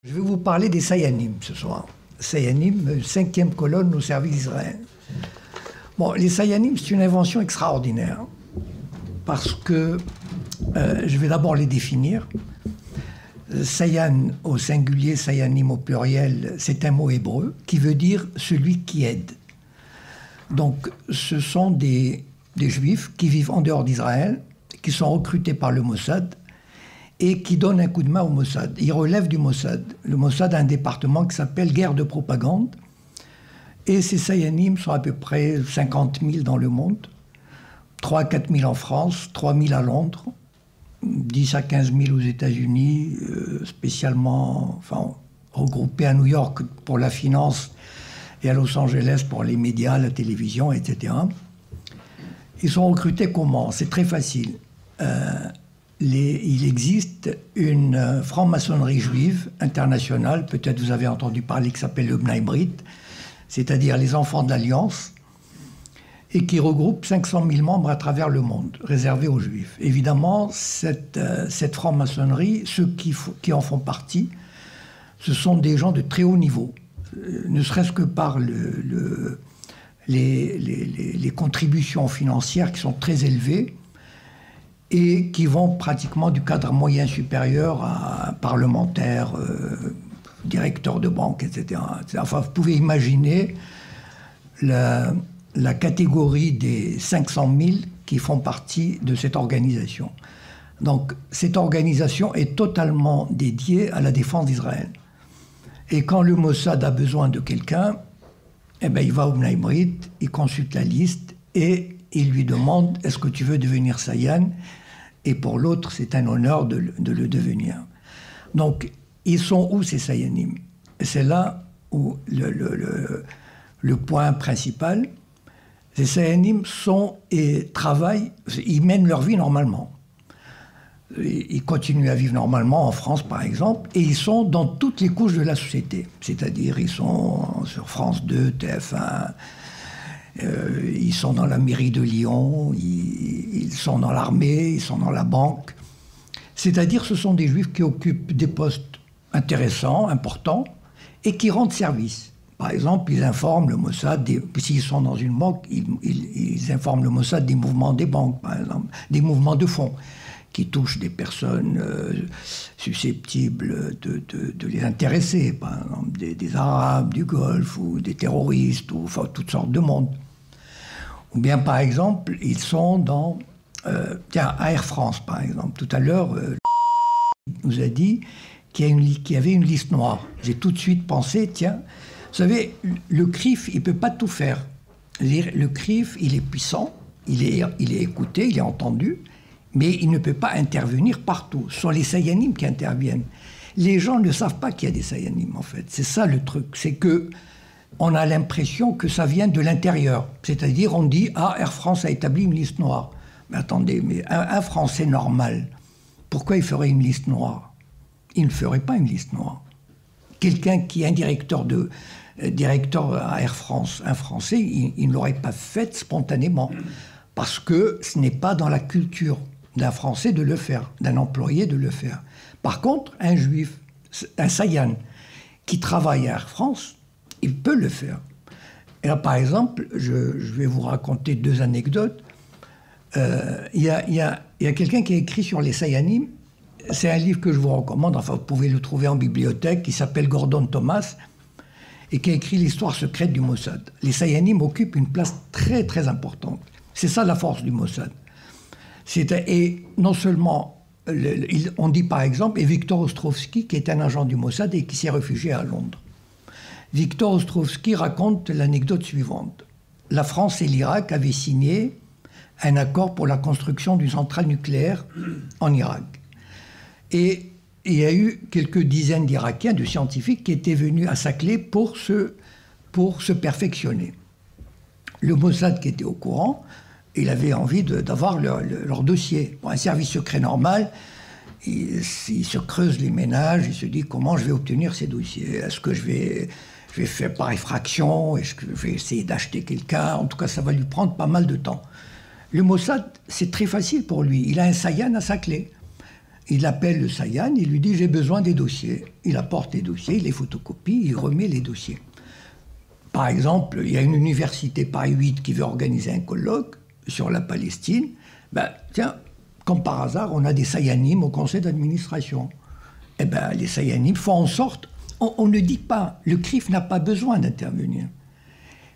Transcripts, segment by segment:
Je vais vous parler des Sayanim ce soir. Sayanim, 5e colonne au service d'Israël. Bon, les Sayanim, c'est une invention extraordinaire parce que je vais d'abord les définir. Sayan au singulier, Sayanim au pluriel, c'est un mot hébreu qui veut dire celui qui aide. Donc, ce sont des Juifs qui vivent en dehors d'Israël, qui sont recrutés par le Mossad et qui donnent un coup de main au Mossad. Ils relèvent du Mossad. Le Mossad a un département qui s'appelle guerre de propagande. Et ces Sayanim sont à peu près 50 000 dans le monde, 3 à 4 000 en France, 3 000 à Londres, 10 à 15 000 aux États-Unis, spécialement regroupés à New York pour la finance et à Los Angeles pour les médias, la télévision, etc. Ils sont recrutés comment? C'est très facile. Il existe une franc-maçonnerie juive internationale, peut-être vous avez entendu parler, qui s'appelle le Bnei Brit, c'est-à-dire les enfants de l'Alliance, et qui regroupe 500 000 membres à travers le monde, réservés aux Juifs. Évidemment, cette franc-maçonnerie, ceux qui en font partie, ce sont des gens de très haut niveau, ne serait-ce que par les contributions financières qui sont très élevées et qui vont pratiquement du cadre moyen supérieur à un parlementaire, directeur de banque, etc. Enfin, vous pouvez imaginer la catégorie des 500 000 qui font partie de cette organisation. Donc, cette organisation est totalement dédiée à la défense d'Israël. Et quand le Mossad a besoin de quelqu'un, eh ben, il va au Bnei Brit, il consulte la liste et il lui demande « Est-ce que tu veux devenir Sayan ?» Et pour l'autre, c'est un honneur de le devenir. Donc, ils sont où ces Sayanim? C'est là où le point principal. Ces Sayanim sont et travaillent, ils mènent leur vie normalement. Ils continuent à vivre normalement en France, par exemple, et ils sont dans toutes les couches de la société. C'est-à-dire, ils sont sur France 2, TF1, ils sont dans la mairie de Lyon, ils sont dans l'armée, ils sont dans la banque. C'est-à-dire, ce sont des Juifs qui occupent des postes intéressants, importants, et qui rendent service. Par exemple, ils informent le Mossad, s'ils sont dans une banque, ils informent le Mossad des mouvements des banques, par exemple, des mouvements de fonds qui touchent des personnes susceptibles de les intéresser, par exemple des Arabes, du Golfe, ou des terroristes, ou enfin, toutes sortes de monde. Ou bien, par exemple, ils sont dans... à Air France, par exemple. Tout à l'heure, nous a dit qu'il y avait une liste noire. J'ai tout de suite pensé, tiens, vous savez, le CRIF, il ne peut pas tout faire. Le CRIF, il est puissant, il est écouté, il est entendu, mais il ne peut pas intervenir partout. Ce sont les Sayanim qui interviennent. Les gens ne savent pas qu'il y a des Sayanim, en fait. C'est ça le truc. C'est que on a l'impression que ça vient de l'intérieur. C'est-à-dire, on dit « Ah, Air France a établi une liste noire ». Mais attendez, mais un Français normal, pourquoi il ferait une liste noire? Il ne ferait pas une liste noire. Quelqu'un qui est un directeur à Air France, un Français, il ne l'aurait pas fait spontanément. Parce que ce n'est pas dans la culture d'un Français de le faire, d'un employé de le faire. Par contre, un Juif, un Sayan, qui travaille à Air France, il peut le faire. Et là, par exemple, je vais vous raconter 2 anecdotes. Il y a quelqu'un qui a écrit sur les Sayanim. C'est un livre que je vous recommande, enfin vous pouvez le trouver en bibliothèque, qui s'appelle Gordon Thomas, et qui a écrit l'histoire secrète du Mossad. Les Sayanim occupent une place très très importante. C'est ça la force du Mossad. Et non seulement, on dit par exemple, et Victor Ostrovsky, qui est un agent du Mossad et qui s'est réfugié à Londres. Victor Ostrovsky raconte l'anecdote suivante. La France et l'Irak avaient signé un accord pour la construction d'une centrale nucléaire en Irak. Et il y a eu quelques dizaines d'Irakiens, de scientifiques, qui étaient venus à Saclay pour se perfectionner. Le Mossad, qui était au courant, il avait envie d'avoir leur dossier. Pour un service secret normal, il se creuse les ménages, il se dit comment je vais obtenir ces dossiers. Est-ce que je vais faire par effraction? Est-ce que je vais essayer d'acheter quelqu'un? En tout cas, ça va lui prendre pas mal de temps. Le Mossad, c'est très facile pour lui. Il a un Sayan à Saclay. il appelle le Sayan, il lui dit « j'ai besoin des dossiers ». Il apporte les dossiers, il les photocopie, il remet les dossiers. Par exemple, il y a une université Paris 8 qui veut organiser un colloque sur la Palestine. Ben, tiens, comme par hasard, on a des Sayanim au conseil d'administration. Eh ben, les Sayanim font en sorte... On ne dit pas, le CRIF n'a pas besoin d'intervenir.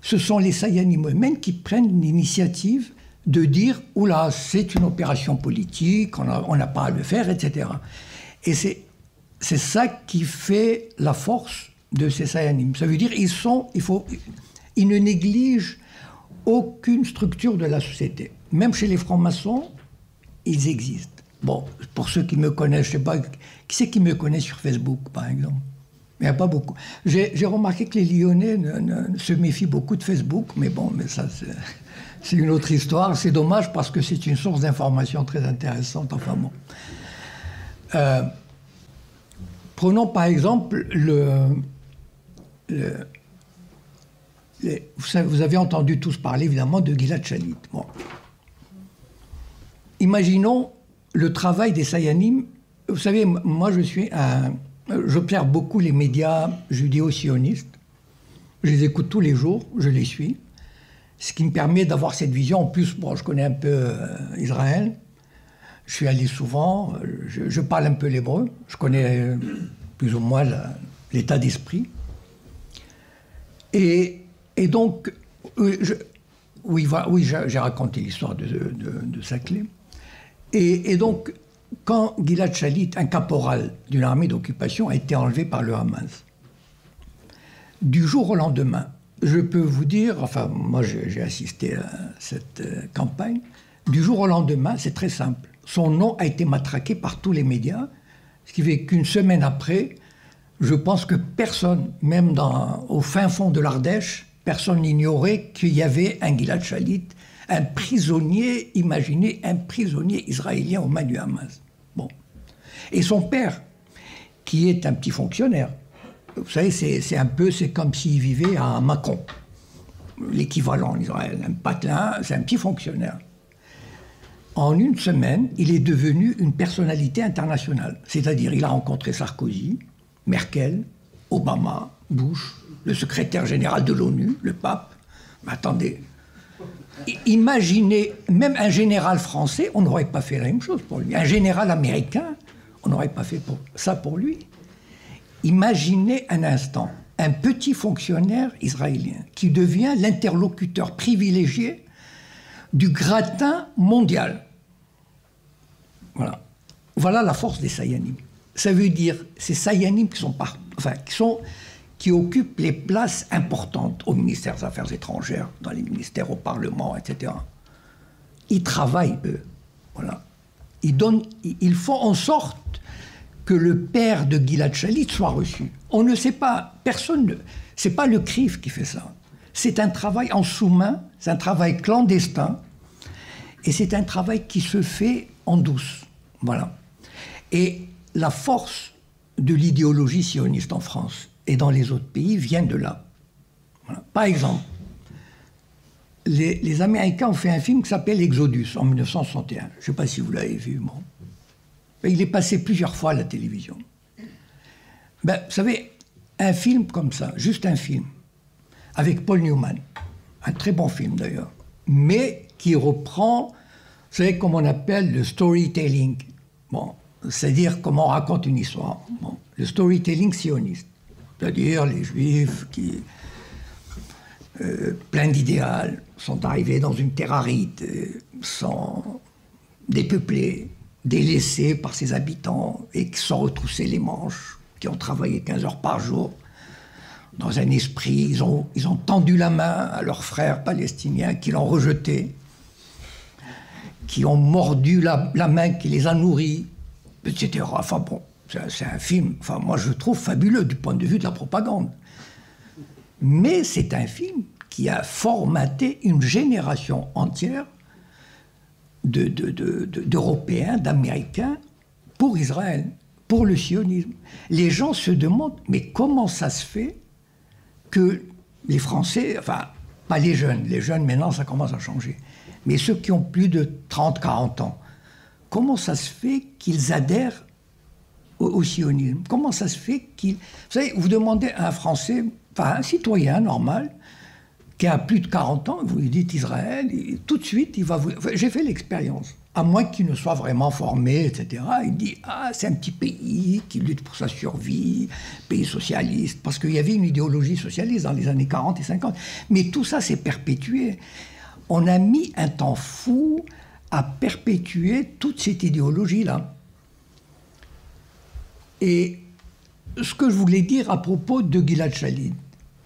Ce sont les Sayanim eux-mêmes qui prennent l'initiative de dire « Oula, c'est une opération politique, on n'a pas à le faire, etc. » Et c'est ça qui fait la force de ces Sayanim. Ça veut dire qu'ils ne négligent aucune structure de la société. Même chez les francs-maçons, ils existent. Bon, pour ceux qui me connaissent, je ne sais pas, qui c'est qui me connaît sur Facebook, par exemple? Il n'y a pas beaucoup. J'ai remarqué que les Lyonnais se méfient beaucoup de Facebook, mais bon, mais ça, c'est une autre histoire. C'est dommage parce que c'est une source d'information très intéressante. Enfin bon. Prenons par exemple vous avez entendu tous parler évidemment de Gilad Shalit. Bon. Imaginons le travail des Sayanim. Vous savez, moi j'observe beaucoup les médias judéo-sionistes. Je les écoute tous les jours, je les suis. Ce qui me permet d'avoir cette vision. En plus, bon, je connais un peu Israël. Je suis allé souvent. Je parle un peu l'hébreu. Je connais plus ou moins l'état d'esprit. Et donc, j'ai raconté l'histoire de Saclay. Et donc, quand Gilad Shalit, un caporal d'une armée d'occupation, a été enlevé par le Hamas, du jour au lendemain, je peux vous dire, enfin, moi j'ai assisté à cette campagne, du jour au lendemain, c'est très simple. Son nom a été matraqué par tous les médias, ce qui fait qu'une semaine après, je pense que personne, même au fin fond de l'Ardèche, personne n'ignorait qu'il y avait un Gilad Shalit, un prisonnier, imaginez, un prisonnier israélien aux mains du Hamas. Bon. Et son père, qui est un petit fonctionnaire, vous savez, c'est comme s'il vivait à Mâcon, l'équivalent en Israël. Un patelin, c'est un petit fonctionnaire. En une semaine, il est devenu une personnalité internationale. C'est-à-dire, il a rencontré Sarkozy, Merkel, Obama, Bush, le secrétaire général de l'ONU, le pape. Mais attendez, imaginez, même un général français, on n'aurait pas fait la même chose pour lui. Un général américain, on n'aurait pas fait ça pour lui. Imaginez un instant un petit fonctionnaire israélien qui devient l'interlocuteur privilégié du gratin mondial. Voilà. Voilà la force des Sayanim. Ça veut dire ces Sayanim qui occupent les places importantes au ministère des Affaires étrangères, dans les ministères, au Parlement, etc. Ils travaillent, eux. Voilà. Ils font en sorte que le père de Gilad Shalit soit reçu. On ne sait pas, c'est pas le CRIF qui fait ça. C'est un travail en sous-main, c'est un travail clandestin, et c'est un travail qui se fait en douce. Voilà. Et la force de l'idéologie sioniste en France et dans les autres pays vient de là. Voilà. Par exemple, les Américains ont fait un film qui s'appelle Exodus en 1961. Je ne sais pas si vous l'avez vu, bon. Il est passé plusieurs fois à la télévision. Ben, vous savez, un film comme ça, juste un film, avec Paul Newman, un très bon film d'ailleurs, mais qui reprend, vous savez, comme on appelle le storytelling. Bon, c'est-à-dire comment on raconte une histoire. Bon, le storytelling sioniste, c'est-à-dire les Juifs qui, pleins d'idéal, sont arrivés dans une terre aride, sont dépeuplés, délaissés par ses habitants et qui se sont retroussés les manches, qui ont travaillé 15 heures par jour, dans un esprit, ils ont tendu la main à leurs frères palestiniens qui l'ont rejeté, qui ont mordu la main qui les a nourris, etc. Enfin bon, c'est un film, enfin moi je trouve fabuleux du point de vue de la propagande. Mais c'est un film qui a formaté une génération entière d'Européens, d'Américains pour Israël, pour le sionisme. Les gens se demandent, mais comment ça se fait que les Français, enfin, pas les jeunes maintenant ça commence à changer, mais ceux qui ont plus de 30, 40 ans, comment ça se fait qu'ils adhèrent au sionisme? Comment ça se fait qu'ils... Vous savez, vous demandez à un Français, enfin un citoyen normal, qui a plus de 40 ans, vous lui dites Israël, et tout de suite, il va vous... Enfin, j'ai fait l'expérience. À moins qu'il ne soit vraiment formé, etc. Il dit, ah, c'est un petit pays qui lutte pour sa survie, pays socialiste, parce qu'il y avait une idéologie socialiste dans les années 40 et 50. Mais tout ça s'est perpétué. On a mis un temps fou à perpétuer toute cette idéologie-là. Et ce que je voulais dire à propos de Gilad Shalit,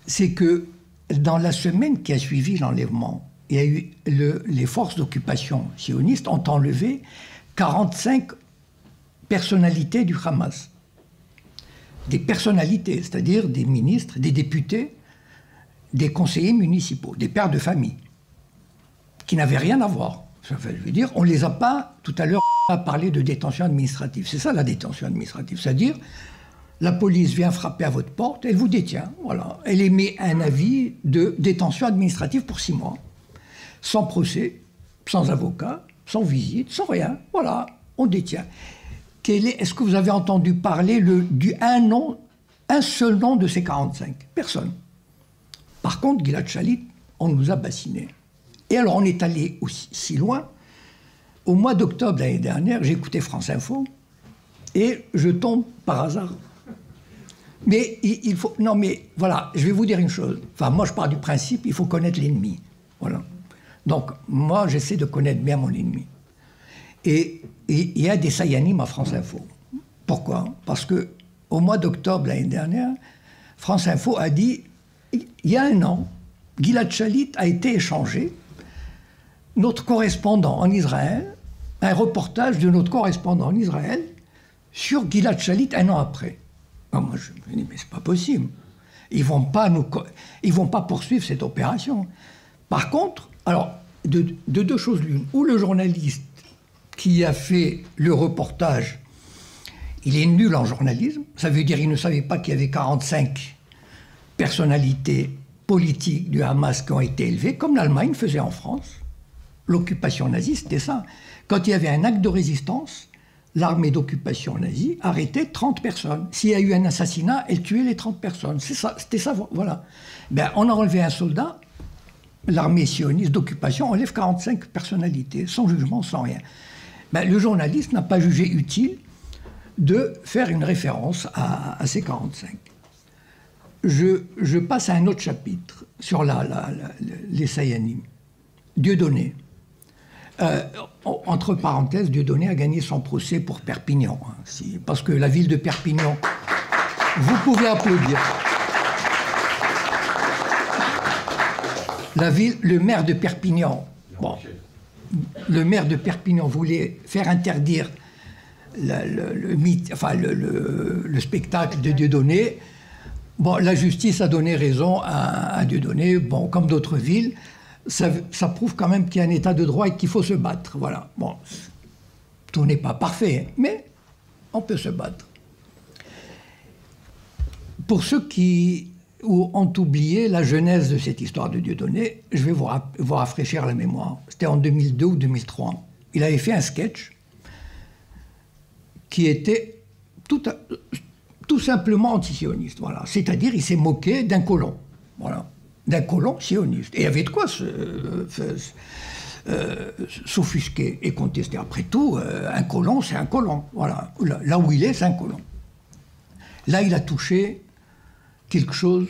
c'est que dans la semaine qui a suivi l'enlèvement, il y a eu les forces d'occupation sionistes ont enlevé 45 personnalités du Hamas. Des personnalités, c'est-à-dire des ministres, des députés, des conseillers municipaux, des pères de famille, qui n'avaient rien à voir. Je veux dire, on ne les a pas, tout à l'heure, à parler de détention administrative. C'est ça la détention administrative, c'est-à-dire la police vient frapper à votre porte, elle vous détient, voilà. Elle émet un avis de détention administrative pour 6 mois. Sans procès, sans avocat, sans visite, sans rien. Voilà, on détient. Est-ce que vous avez entendu parler un seul nom de ces 45? Personne. Par contre, Gilad Shalit, on nous a bassinés. Et alors, on est allé aussi si loin. Au mois d'octobre l'année dernière, j'ai écouté France Info et je tombe par hasard. Mais il faut... Non, mais voilà, je vais vous dire une chose. Enfin, moi, je pars du principe, il faut connaître l'ennemi. Voilà. Donc, moi, j'essaie de connaître bien mon ennemi. Et il y a des Sayanim à France Info. Pourquoi? Parce qu'au mois d'octobre l'année dernière, France Info a dit, il y a un an, Gilad Shalit a été échangé. Notre correspondant en Israël, un reportage de notre correspondant en Israël sur Gilad Shalit un an après. Alors moi, je me dis, mais c'est pas possible. Ils vont pas poursuivre cette opération. Par contre, alors, de deux choses l'une, ou le journaliste qui a fait le reportage, il est nul en journalisme, ça veut dire qu'il ne savait pas qu'il y avait 45 personnalités politiques du Hamas qui ont été élevées, comme l'Allemagne faisait en France. L'occupation nazie, c'était ça. Quand il y avait un acte de résistance, l'armée d'occupation nazie arrêtait 30 personnes. S'il y a eu un assassinat, elle tuait les 30 personnes. C'est ça, c'était ça, voilà. Ben, on a enlevé un soldat, l'armée sioniste d'occupation enlève 45 personnalités, sans jugement, sans rien. Ben, le journaliste n'a pas jugé utile de faire une référence à ces 45. Je passe à un autre chapitre sur les Sayanim. Dieudonné. Entre parenthèses, Dieudonné a gagné son procès pour Perpignan. Hein, parce que la ville de Perpignan, vous pouvez applaudir. Le maire de Perpignan, bon, le maire de Perpignan voulait faire interdire le spectacle de Dieudonné. Bon, la justice a donné raison à Dieudonné, bon, comme d'autres villes. Ça prouve quand même qu'il y a un état de droit et qu'il faut se battre. Voilà. Bon, tout n'est pas parfait, mais on peut se battre. Pour ceux qui ont oublié la genèse de cette histoire de Dieudonné, je vais vous rafraîchir la mémoire. C'était en 2002 ou 2003. Il avait fait un sketch qui était tout simplement antisioniste. Voilà. C'est-à-dire, il s'est moqué d'un colon. Voilà. D'un colon sioniste. Et il y avait de quoi s'offusquer et contester. Après tout, un colon, c'est un colon. Voilà. Là où il est, c'est un colon. Là, il a touché quelque chose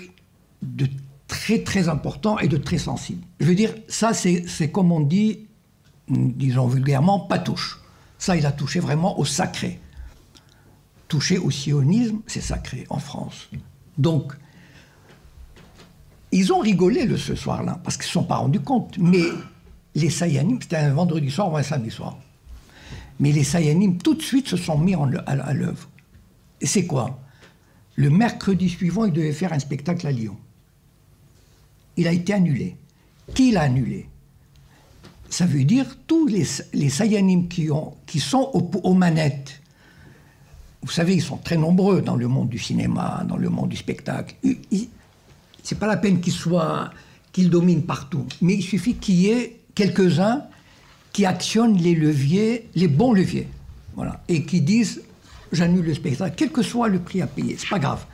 de très, très important et de très sensible. Je veux dire, ça, c'est comme on dit, disons vulgairement, patouche. Ça, il a touché vraiment au sacré. Toucher au sionisme, c'est sacré en France. Donc, ils ont rigolé ce soir-là, parce qu'ils ne se sont pas rendus compte. Mais les Sayanim, c'était un vendredi soir ou un samedi soir. Mais les Sayanim, tout de suite, se sont mis à l'œuvre. Et c'est quoi? Le mercredi suivant, il devait faire un spectacle à Lyon. Il a été annulé. Qui l'a annulé? Ça veut dire tous les Sayanim qui sont aux manettes. Vous savez, ils sont très nombreux dans le monde du cinéma, dans le monde du spectacle. C'est pas la peine qu'ils dominent partout. Mais il suffit qu'il y ait quelques-uns qui actionnent les leviers, les bons leviers, voilà, et qui disent j'annule le spectacle, quel que soit le prix à payer, c'est pas grave.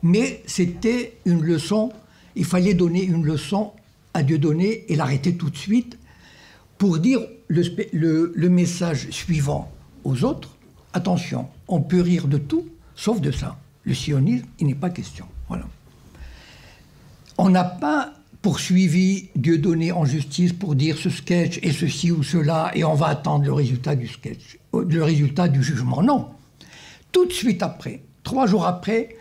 Mais c'était une leçon, il fallait donner une leçon à Dieudonné et l'arrêter tout de suite pour dire le message suivant aux autres, attention, on peut rire de tout, sauf de ça. Le sionisme, il n'est pas question. Voilà. On n'a pas poursuivi Dieudonné en justice pour dire ce sketch et ceci ou cela, et on va attendre le résultat du sketch, le résultat du jugement. Non. Tout de suite après, 3 jours après,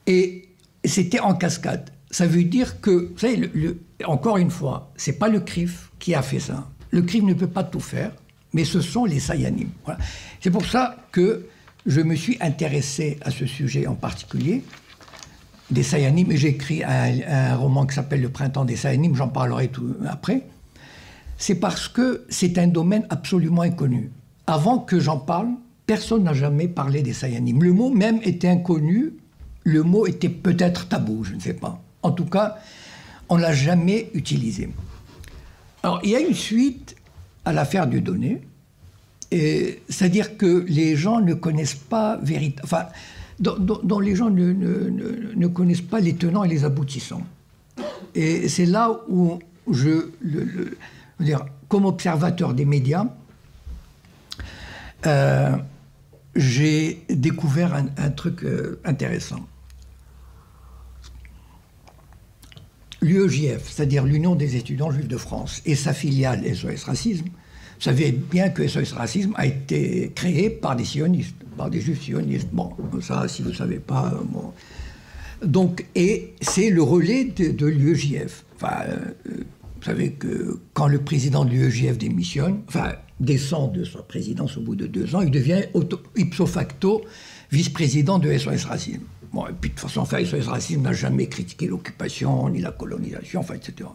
et c'était en cascade. Ça veut dire que, vous savez, encore une fois, c'est pas le CRIF qui a fait ça. Le CRIF ne peut pas tout faire, mais ce sont les Sayanim. Voilà. C'est pour ça que je me suis intéressé à ce sujet en particulier, des Sayanim, et j'ai écrit un roman qui s'appelle Le Printemps des Sayanim, j'en parlerai tout après. C'est parce que c'est un domaine absolument inconnu. Avant que j'en parle, personne n'a jamais parlé des Sayanim. Le mot même était inconnu, le mot était peut-être tabou, je ne sais pas. En tout cas, on ne l'a jamais utilisé. Alors, il y a une suite à l'affaire Dieudonné, c'est-à-dire que les gens ne connaissent pas véritablement... Enfin, dont les gens ne connaissent pas les tenants et les aboutissants. Et c'est là où je veux dire, comme observateur des médias, j'ai découvert un truc intéressant. L'UEJF, c'est-à-dire l'Union des étudiants juifs de France, et sa filiale SOS Racisme, vous savez bien que SOS Racisme a été créé par des sionistes, par des juifs sionistes. Bon, ça, si vous ne savez pas... Bon. Donc, et c'est le relais de l'UEJF. Enfin, vous savez que quand le président de l'UEJF démissionne, enfin, descend de sa présidence au bout de 2 ans, il devient ipso facto vice-président de SOS Racisme. Bon, et puis de toute façon, enfin, SOS Racisme n'a jamais critiqué l'occupation, ni la colonisation, enfin, etc.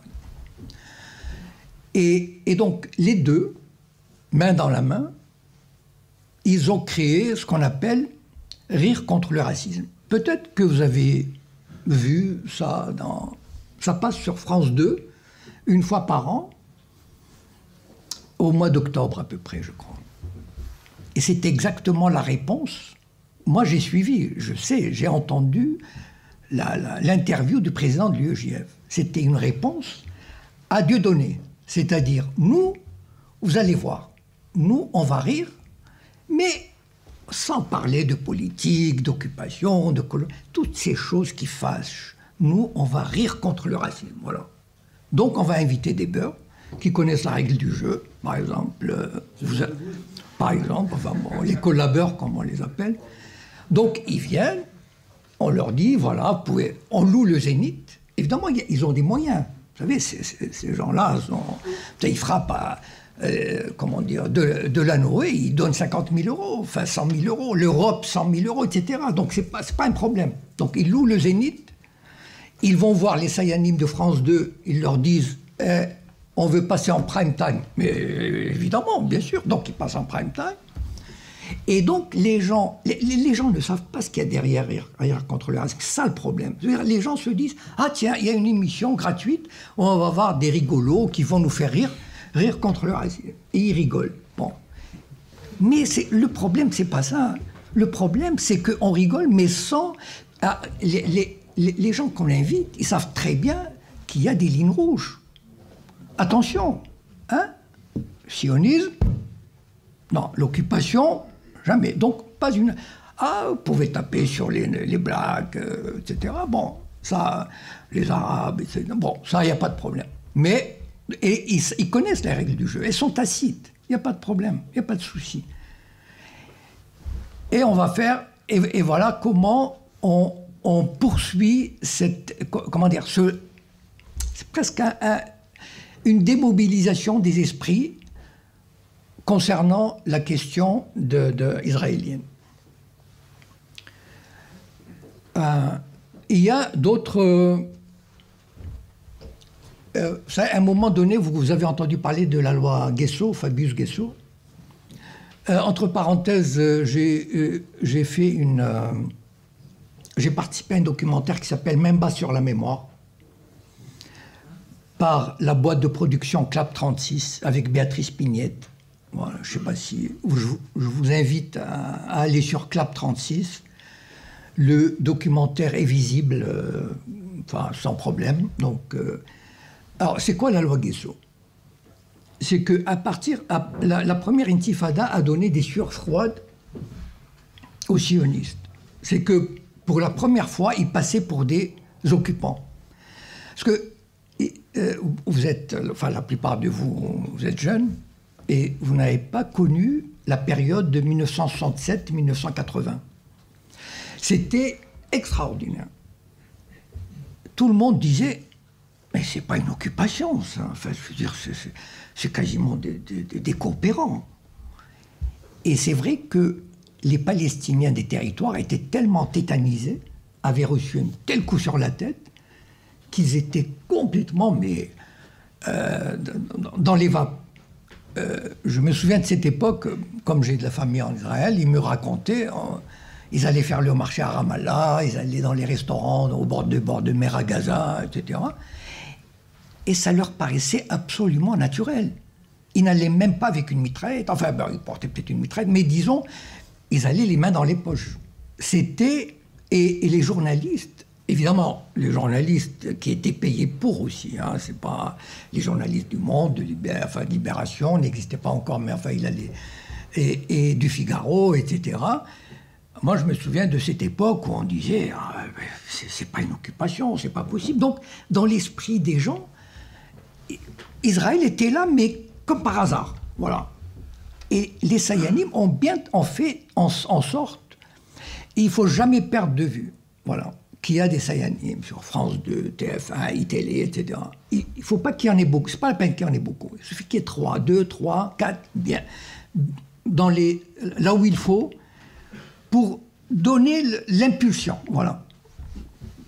Et donc, les deux, main dans la main, ils ont créé ce qu'on appelle Rire contre le racisme. Peut-être que vous avez vu ça ça passe sur France 2, une fois par an, au mois d'octobre à peu près, je crois. Et c'est exactement la réponse. Moi, j'ai suivi, je sais, j'ai entendu l'interview du président de l'UEJF. C'était une réponse à Dieudonné. C'est-à-dire, nous, vous allez voir, nous, on va rire, mais sans parler de politique, d'occupation, toutes ces choses qui fâchent. Nous, on va rire contre le racisme, voilà. Donc, on va inviter des beurs qui connaissent la règle du jeu, par exemple, enfin, bon, les collabeurs, comme on les appelle. Donc, ils viennent, on leur dit, voilà, on loue le Zénith. Évidemment, ils ont des moyens. Vous savez, ces gens-là, ils frappent à, comment dire, de la Noé, ils donnent 50 000 euros, enfin 100 000 euros, l'Europe 100 000 euros, etc. Donc c'est pas un problème. Donc ils louent le Zénith, ils vont voir les Sayanim de France 2, ils leur disent on veut passer en prime time. Mais évidemment, bien sûr, donc ils passent en prime time. Et donc les gens ne savent pas ce qu'il y a derrière Rire contre le racisme. C'est ça le problème. Les gens se disent ah tiens, il y a une émission gratuite où on va voir des rigolos qui vont nous faire rire contre le racisme. Et ils rigolent. Bon. Mais le problème, c'est pas ça. Le problème, c'est qu'on rigole, mais sans... les gens qu'on invite, ils savent très bien qu'il y a des lignes rouges. Attention, hein? Sionisme, non. L'occupation, jamais. Donc, pas une... Ah, vous pouvez taper sur les blacks, etc. Bon, ça, les Arabes, etc. Bon, ça, il n'y a pas de problème. Mais... Et ils connaissent les règles du jeu, elles sont tacites, il n'y a pas de problème, il n'y a pas de souci. Et on va faire, et voilà comment on poursuit cette, comment dire, c'est presque une démobilisation des esprits concernant la question israélienne. Il y a d'autres... à un moment donné, vous avez entendu parler de la loi Guesso, Fabius Guesso. Entre parenthèses, j'ai participé à un documentaire qui s'appelle Memba sur la mémoire. par la boîte de production Clap 36 avec Béatrice Pignette. Voilà, je ne sais pas si... Je vous invite à aller sur Clap 36. Le documentaire est visible, enfin, sans problème. Donc, alors, c'est quoi la loi Guesso? C'est que la première intifada a donné des sueurs froides aux sionistes. C'est que pour la première fois, ils passaient pour des occupants. Parce que vous êtes, enfin la plupart de vous, vous êtes jeunes et vous n'avez pas connu la période de 1967-1980. C'était extraordinaire. Tout le monde disait, mais c'est pas une occupation, ça. Enfin, je veux dire, c'est quasiment des coopérants. Et c'est vrai que les Palestiniens des territoires étaient tellement tétanisés, avaient reçu un tel coup sur la tête, qu'ils étaient complètement, dans les vapes. Je me souviens de cette époque, comme j'ai de la famille en Israël, ils me racontaient, ils allaient faire le marché à Ramallah, ils allaient dans les restaurants au bord de mer à Gaza, etc. Et ça leur paraissait absolument naturel. Ils n'allaient même pas avec une mitraillette, enfin, ils portaient peut-être une mitraillette, mais disons, ils allaient les mains dans les poches. C'était, et les journalistes, évidemment, les journalistes qui étaient payés pour aussi, hein, c'est pas les journalistes du Monde, de Libération, n'existaient pas encore, mais enfin, il allait, et du Figaro, etc. Moi, je me souviens de cette époque où on disait, ah, c'est pas une occupation, c'est pas possible. Donc, dans l'esprit des gens, Israël était là, mais comme par hasard, voilà. Et les Sayanim ont fait en sorte, il ne faut jamais perdre de vue, voilà, qu'il y a des Sayanim sur France 2, TF1, iTélé, etc. Il ne faut pas qu'il y en ait beaucoup, c'est pas la peine qu'il y en ait beaucoup. Il suffit qu'il y ait 2, 3, 4, bien, là où il faut, pour donner l'impulsion, voilà.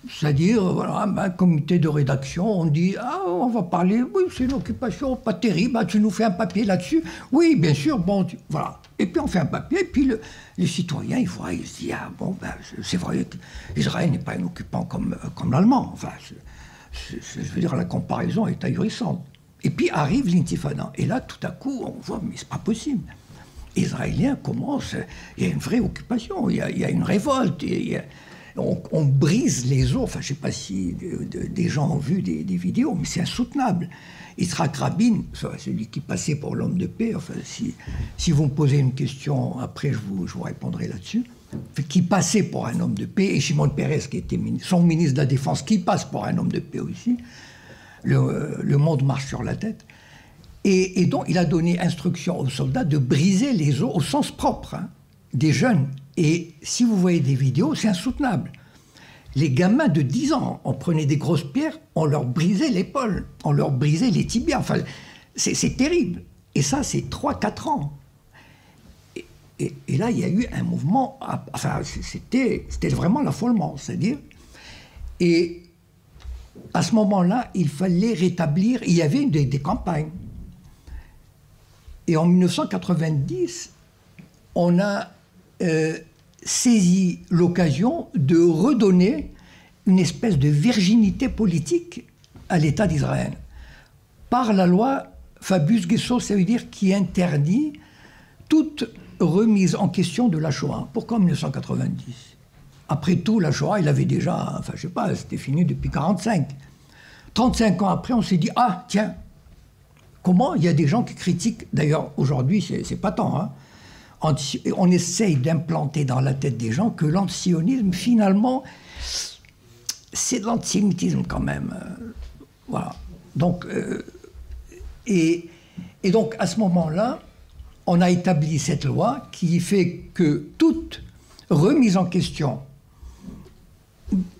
C'est-à-dire, voilà, un comité de rédaction, on dit, ah, on va parler, oui, c'est une occupation pas terrible, ah, tu nous fais un papier là-dessus. Oui, bien sûr, bon, voilà. Et puis on fait un papier, et puis les citoyens, ils voient, ils se disent, ah, bon, ben, c'est vrai qu'Israël n'est pas un occupant comme l'Allemand. Enfin, je veux dire, la comparaison est ahurissante. Et puis arrive l'intifada. Et là, tout à coup, on voit, mais c'est pas possible. Les Israéliens commencent, il y a une vraie occupation, il y a une révolte, on brise les os. Enfin, je ne sais pas si des gens ont vu des vidéos, mais c'est insoutenable. Yitzhak Rabin, celui qui passait pour l'homme de paix, enfin, si vous me posez une question, après je vous répondrai là-dessus, qui passait pour un homme de paix, et Shimon Peres, qui était son ministre de la Défense, qui passe pour un homme de paix aussi, le monde marche sur la tête. Et donc, il a donné instruction aux soldats de briser les os au sens propre, hein, des jeunes. Et si vous voyez des vidéos, c'est insoutenable. Les gamins de 10 ans, on prenait des grosses pierres, on leur brisait l'épaule, on leur brisait les tibias. Enfin, c'est terrible. Et ça, c'est 3-4 ans. Et là, il y a eu un mouvement, enfin, c'était vraiment l'affolement, c'est-à-dire. Et à ce moment-là, il fallait rétablir, il y avait des campagnes. Et en 1990, on a saisi l'occasion de redonner une espèce de virginité politique à l'État d'Israël. Par la loi Fabius-Guesso, ça veut dire qui interdit toute remise en question de la Shoah. Pourquoi en 1990 ? Après tout, la Shoah, il avait déjà, enfin je sais pas, c'était fini depuis 1945. 35 ans après, on s'est dit, ah tiens, comment il y a des gens qui critiquent, d'ailleurs aujourd'hui c'est pas tant, hein, on essaye d'implanter dans la tête des gens que l'antisionisme, finalement, c'est de l'antisémitisme quand même. Voilà. Donc, et donc, à ce moment-là, on a établi cette loi qui fait que toute remise en question,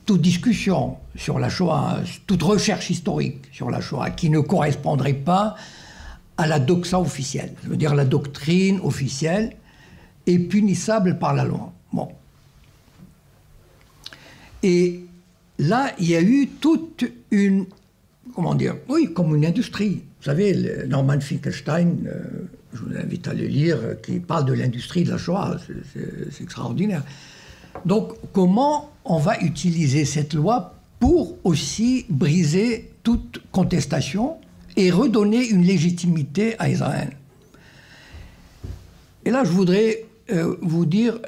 toute discussion sur la Shoah, toute recherche historique sur la Shoah qui ne correspondrait pas à la doxa officielle, je veux dire la doctrine officielle, est punissable par la loi. Bon. Et là, il y a eu toute une, comment dire, oui, comme une industrie. Vous savez, Norman Finkelstein, je vous invite à le lire, qui parle de l'industrie de la Shoah, c'est extraordinaire. Donc, comment on va utiliser cette loi pour aussi briser toute contestation et redonner une légitimité à Israël. Et là, je voudrais vous dire,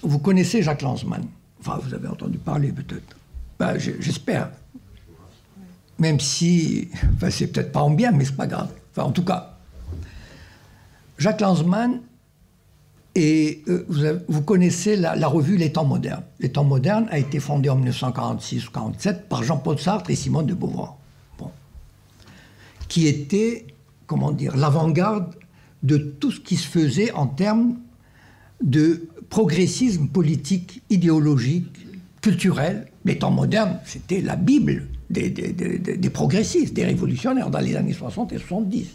vous connaissez Jacques Lanzmann. Enfin, vous avez entendu parler peut-être. Ben, j'espère. Même si, enfin, c'est peut-être pas en bien, mais c'est pas grave. Enfin, en tout cas, Jacques Lanzmann, et vous connaissez la revue Les Temps modernes. Les Temps modernes a été fondée en 1946 ou 1947 par Jean-Paul Sartre et Simone de Beauvoir. Bon. Qui était, comment dire, l'avant-garde de tout ce qui se faisait en termes de progressisme politique, idéologique, culturel. Les Temps modernes, c'était la Bible des progressistes, des révolutionnaires dans les années 60 et 70.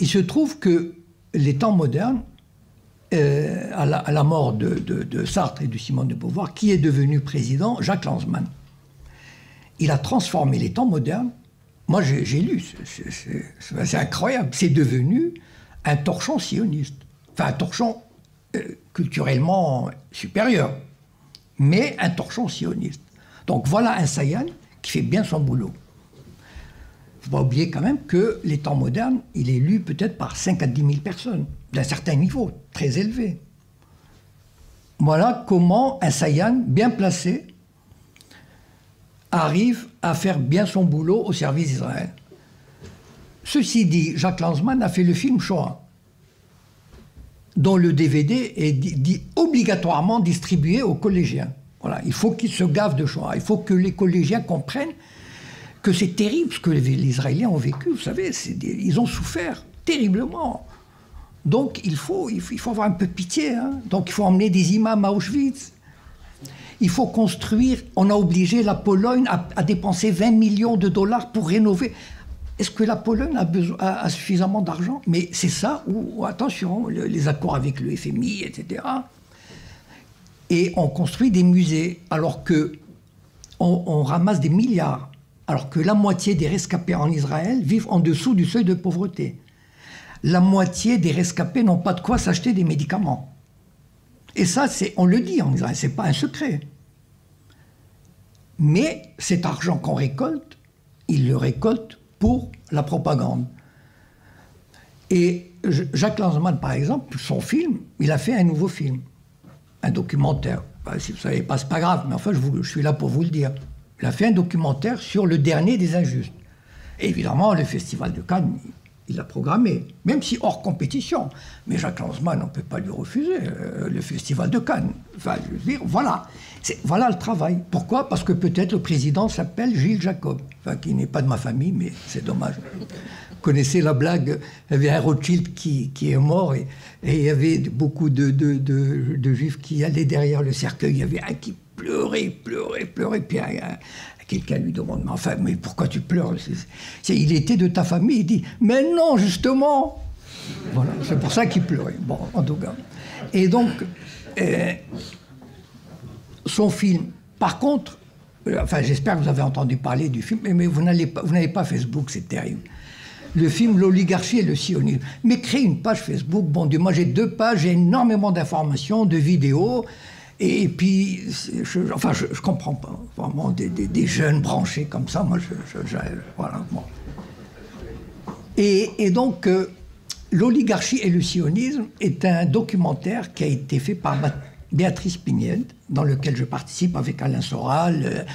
Il se trouve que les Temps modernes, à la mort de Sartre et de Simone de Beauvoir, qui est devenu président? Jacques Lanzmann. Il a transformé les Temps modernes. Moi, j'ai lu, c'est incroyable. C'est devenu un torchon sioniste. Enfin, un torchon culturellement supérieur, mais un torchon sioniste. Donc voilà un Sayan qui fait bien son boulot. Il ne faut pas oublier quand même que les Temps modernes, il est lu peut-être par 5 à 10 000 personnes, d'un certain niveau, très élevé. Voilà comment un Sayan bien placé arrive à faire bien son boulot au service d'Israël. Ceci dit, Jacques Lanzmann a fait le film Shoah, dont le DVD est obligatoirement distribué aux collégiens. Voilà, il faut qu'ils se gavent de Shoah. Il faut que les collégiens comprennent que c'est terrible ce que les Israéliens ont vécu. Vous savez, ils ont souffert terriblement. Donc il faut avoir un peu de pitié. Hein. Donc il faut emmener des imams à Auschwitz. Il faut construire. On a obligé la Pologne à dépenser 20 millions de dollars pour rénover. Est-ce que la Pologne a suffisamment d'argent? Mais c'est ça, ou attention, les accords avec le FMI, etc. Et on construit des musées, alors qu'on ramasse des milliards, alors que la moitié des rescapés en Israël vivent en dessous du seuil de pauvreté. La moitié des rescapés n'ont pas de quoi s'acheter des médicaments. Et ça, on le dit en Israël, ce n'est pas un secret. Mais cet argent qu'on récolte, ils le récoltent pour la propagande. Et Jacques Lanzmann, par exemple, son film, il a fait un nouveau film, un documentaire. Enfin, si vous ne savez pas, ce n'est pas grave, mais enfin, je suis là pour vous le dire. Il a fait un documentaire sur le dernier des injustes. Et évidemment, le Festival de Cannes, il l'a programmé, même si hors compétition. Mais Jacques Lanzmann, on ne peut pas lui refuser le Festival de Cannes. Enfin, je veux dire, voilà. Voilà le travail. Pourquoi? Parce que peut-être le président s'appelle Gilles Jacob. Enfin, qui n'est pas de ma famille, mais c'est dommage. Vous connaissez la blague, il y avait un Rothschild qui est mort et il y avait beaucoup de juifs qui allaient derrière le cercueil. Il y avait un qui pleurait, puis quelqu'un lui demande, mais enfin, mais pourquoi tu pleures? Il était de ta famille. Il dit, mais non, justement. Voilà, c'est pour ça qu'il pleurait. Bon, en tout cas. Et donc, son film, par contre, enfin, j'espère que vous avez entendu parler du film, mais vous n'avez pas Facebook, c'est terrible. Le film L'oligarchie et le sionisme. Mais créez une page Facebook, bon Dieu, moi j'ai 2 pages, j'ai énormément d'informations, de vidéos. Et puis, je comprends pas, vraiment, des jeunes branchés comme ça, moi, voilà. Bon. Et donc, L'oligarchie et le sionisme est un documentaire qui a été fait par Béatrice Pignède, dans lequel je participe avec Alain Soral,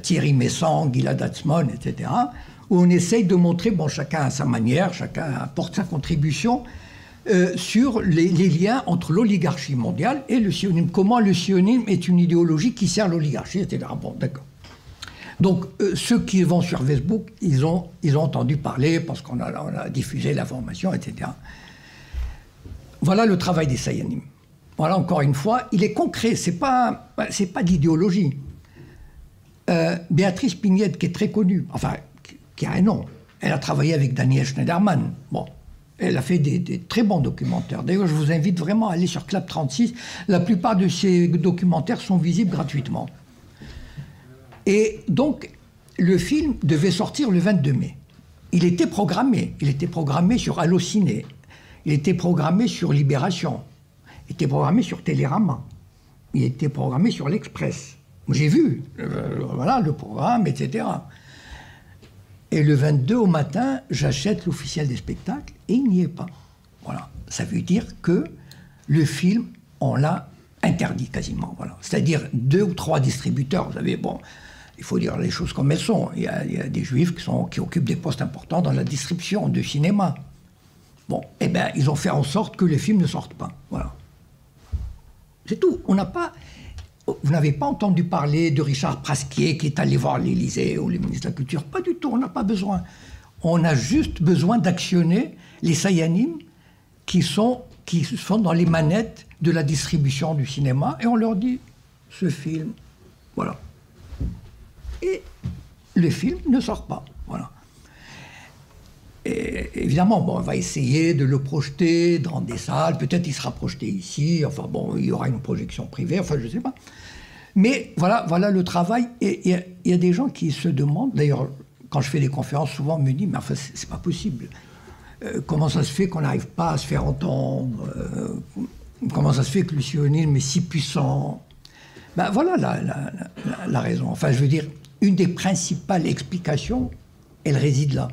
Thierry Messang, Gilad Atzmon, etc., où on essaye de montrer, bon, chacun à sa manière, chacun apporte sa contribution, sur les liens entre l'oligarchie mondiale et le sionisme. Comment le sionisme est une idéologie qui sert l'oligarchie, etc. Bon, d'accord. Donc, ceux qui vont sur Facebook, ils ont entendu parler parce qu'on a diffusé l'information, etc. Voilà le travail des Sayanim. Voilà, encore une fois, il est concret, c'est pas d'idéologie. Béatrice Pignède, qui est très connue, enfin, qui a un nom, elle a travaillé avec Daniel Schneiderman. Bon. Elle a fait des très bons documentaires. D'ailleurs, je vous invite vraiment à aller sur Clap 36. La plupart de ces documentaires sont visibles gratuitement. Et donc, le film devait sortir le 22 mai. Il était programmé. Il était programmé sur Allociné. Il était programmé sur Libération. Il était programmé sur Télérama. Il était programmé sur l'Express. J'ai vu, voilà, le programme, etc. Et le 22 au matin, j'achète l'officiel des spectacles et il n'y est pas. Voilà. Ça veut dire que le film, on l'a interdit quasiment. Voilà. C'est-à-dire 2 ou 3 distributeurs. Vous savez, bon, il faut dire les choses comme elles sont. Il y a des juifs qui occupent des postes importants dans la distribution de cinéma. Bon, eh bien, ils ont fait en sorte que les films ne sortent pas. Voilà. C'est tout. On n'a pas... Vous n'avez pas entendu parler de Richard Prasquier qui est allé voir l'Élysée ou le ministre de la Culture. Pas du tout, on n'a pas besoin. On a juste besoin d'actionner les Sayanim qui sont dans les manettes de la distribution du cinéma et on leur dit ce film, voilà. Et le film ne sort pas, voilà. Et évidemment, bon, on va essayer de le projeter dans des salles, peut-être il sera projeté ici, enfin bon, il y aura une projection privée, enfin je ne sais pas. Mais voilà le travail, et il y a des gens qui se demandent, d'ailleurs, quand je fais des conférences, souvent on me dit, mais enfin, c'est pas possible. Comment ça se fait qu'on n'arrive pas à se faire entendre comment ça se fait que le sionisme est si puissant? Ben voilà la raison. Enfin, je veux dire, une des principales explications, elle réside là.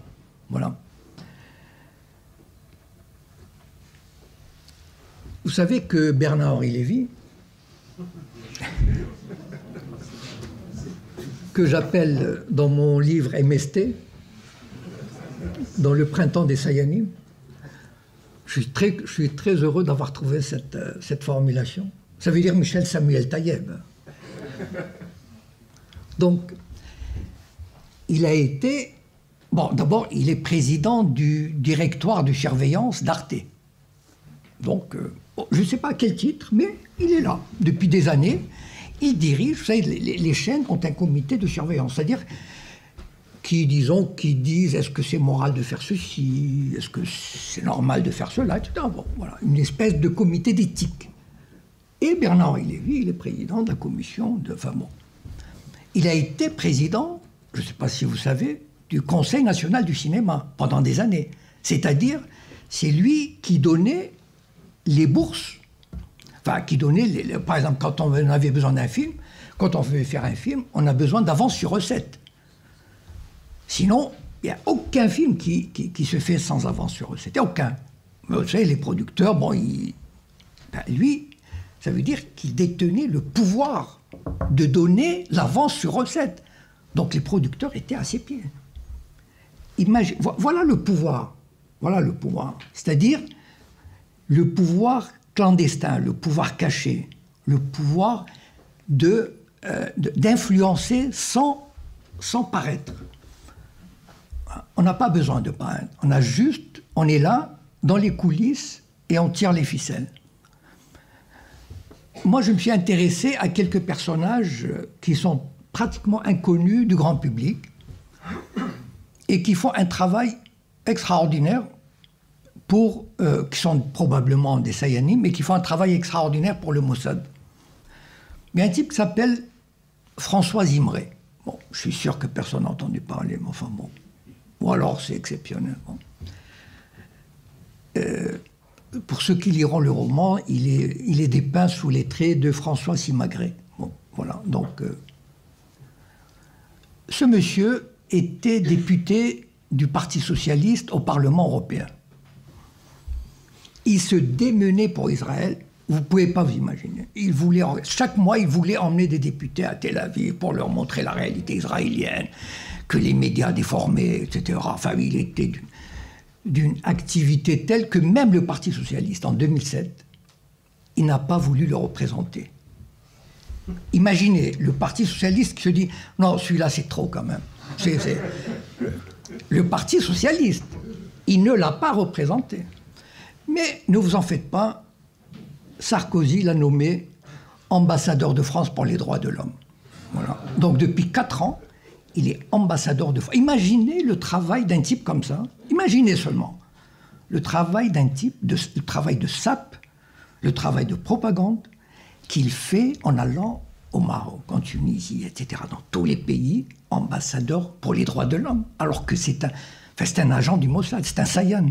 Voilà. Vous savez que Bernard-Henri Lévy, que j'appelle dans mon livre MST, dans le printemps des Sayanim, je suis très heureux d'avoir trouvé cette formulation. Ça veut dire Michel Samuel Taïeb. Donc, il a été... Bon, d'abord, il est président du directoire de surveillance d'Arte. Donc, je ne sais pas à quel titre, mais il est là. Depuis des années, il dirige, vous savez, les chaînes ont un comité de surveillance. C'est-à-dire qui disent est-ce que c'est moral de faire ceci, est-ce que c'est normal de faire cela, etc. Bon, voilà, une espèce de comité d'éthique. Et Bernard-Henri Lévy, il est président de la commission de... Enfin bon. Il a été président, je ne sais pas si vous savez, du Conseil national du cinéma pendant des années. C'est-à-dire, c'est lui qui donnait les bourses, enfin, qui donnait, par exemple, quand on avait besoin d'un film, quand on veut faire un film, on a besoin d'avance sur recette. Sinon, il n'y a aucun film qui se fait sans avance sur recette. Aucun. Mais vous savez, les producteurs, bon, lui, ça veut dire qu'il détenait le pouvoir de donner l'avance sur recette. Donc les producteurs étaient à ses pieds. Voilà le pouvoir. Voilà le pouvoir. C'est-à-dire le pouvoir clandestin, le pouvoir caché, le pouvoir d'influencer sans paraître. On n'a pas besoin de paraître. On est là, dans les coulisses, et on tire les ficelles. Moi, je me suis intéressé à quelques personnages qui sont pratiquement inconnus du grand public et qui font un travail extraordinaire qui sont probablement des Sayanim, mais qui font un travail extraordinaire pour le Mossad. Il y a un type qui s'appelle François Zimré. Bon, je suis sûr que personne n'a entendu parler, mais enfin bon. Ou alors c'est exceptionnel. Bon. Pour ceux qui liront le roman, il est dépeint sous les traits de François Simagré. Bon, voilà. Donc, ce monsieur était député du Parti socialiste au Parlement européen. Il se démenait pour Israël. Vous ne pouvez pas vous imaginer. Chaque mois, il voulait emmener des députés à Tel Aviv pour leur montrer la réalité israélienne, que les médias déformaient, etc. Enfin, il était d'une activité telle que même le Parti socialiste, en 2007, il n'a pas voulu le représenter. Imaginez le Parti socialiste qui se dit « Non, celui-là, c'est trop quand même. » Le Parti socialiste, il ne l'a pas représenté. Mais ne vous en faites pas, Sarkozy l'a nommé ambassadeur de France pour les droits de l'homme. Voilà. Donc depuis 4 ans, il est ambassadeur de France. Imaginez le travail d'un type comme ça. Imaginez seulement le travail d'un type, le travail de sape, le travail de propagande qu'il fait en allant au Maroc, en Tunisie, etc., dans tous les pays, ambassadeur pour les droits de l'homme, alors que c'est un agent du Mossad, c'est un Sayan.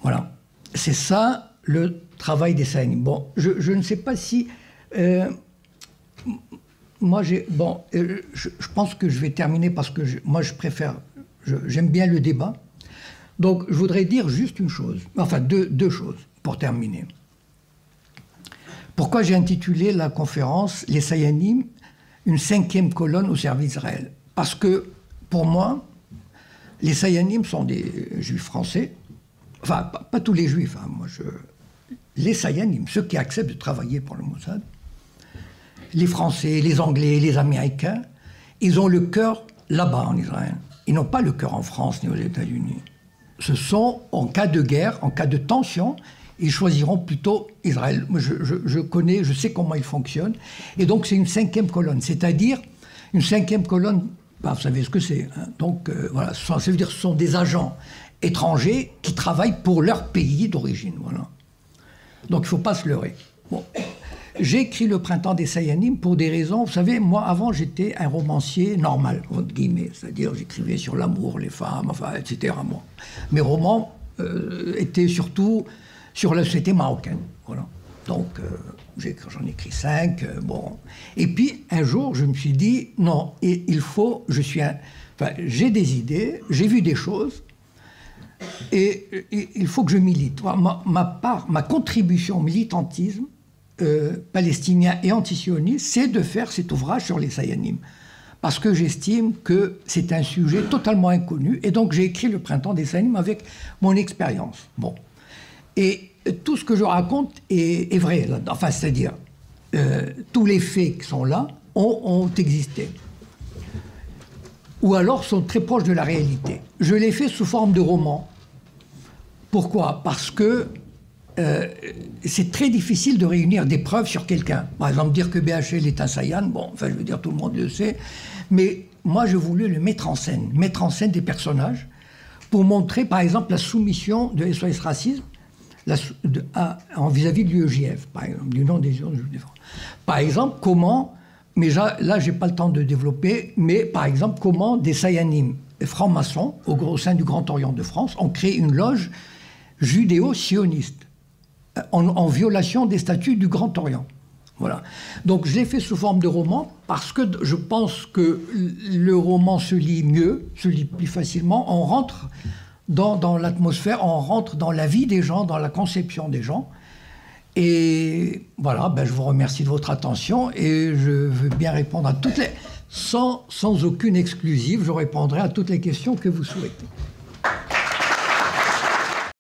Voilà. C'est ça le travail des Sayanim. Bon, je ne sais pas si... moi, bon, je pense que je vais terminer parce que moi, je préfère, j'aime bien le débat. Donc, je voudrais dire juste une chose, enfin deux choses pour terminer. Pourquoi j'ai intitulé la conférence « Les Sayanim, une 5e colonne au service d'Israël » Parce que, pour moi, les Sayanim sont des juifs français, enfin, pas tous les juifs, hein, les Sayanim, ceux qui acceptent de travailler pour le Mossad, les Français, les Anglais, les Américains, ils ont le cœur là-bas en Israël. Ils n'ont pas le cœur en France ni aux États-Unis. Ce sont, en cas de guerre, en cas de tension, ils choisiront plutôt Israël. Je sais comment ils fonctionnent. Et donc, c'est une 5e colonne. C'est-à-dire, une 5e colonne, ben, vous savez ce que c'est. Hein. Donc, voilà, ça veut dire que ce sont des agents étrangers qui travaillent pour leur pays d'origine. Voilà. Donc, il ne faut pas se leurrer. Bon. J'ai écrit Le Printemps des Sayanim pour des raisons... Vous savez, moi, avant, j'étais un romancier normal, entre guillemets. C'est-à-dire, j'écrivais sur l'amour, les femmes, enfin, etc. Bon. Mes romans étaient surtout sur la société marocaine. Voilà. Donc, j'en ai écrit 5. Bon. Et puis, un jour, je me suis dit, non, il faut... j'ai des idées, j'ai vu des choses, et il faut que je milite. Ma contribution au militantisme palestinien et antisioniste, c'est de faire cet ouvrage sur les Sayanim. Parce que j'estime que c'est un sujet totalement inconnu. Et donc, j'ai écrit Le Printemps des Sayanim avec mon expérience. Bon. Et tout ce que je raconte est vrai. Enfin, c'est-à-dire, tous les faits qui sont là ont existé. Ou alors sont très proches de la réalité. Je l'ai fait sous forme de roman. Pourquoi? Parce que c'est très difficile de réunir des preuves sur quelqu'un. Par exemple, dire que BHL est un Sayan, bon, enfin, je veux dire, tout le monde le sait. Mais moi, je voulais le mettre en scène des personnages, pour montrer, par exemple, la soumission de SOS Racisme vis-à-vis de l'UEJF, par exemple, du nom des Juifs de France. Par exemple, comment, mais là, je n'ai pas le temps de développer, mais par exemple, comment des Sayanim francs-maçons, au sein du Grand Orient de France, ont créé une loge judéo-sioniste, en violation des statuts du Grand Orient. Voilà. Donc je l'ai fait sous forme de roman parce que je pense que le roman se lit mieux, se lit plus facilement. On rentre dans l'atmosphère, on rentre dans la vie des gens, dans la conception des gens. Et voilà, ben, je vous remercie de votre attention et je veux bien répondre à toutes les... Sans aucune exclusive, je répondrai à toutes les questions que vous souhaitez.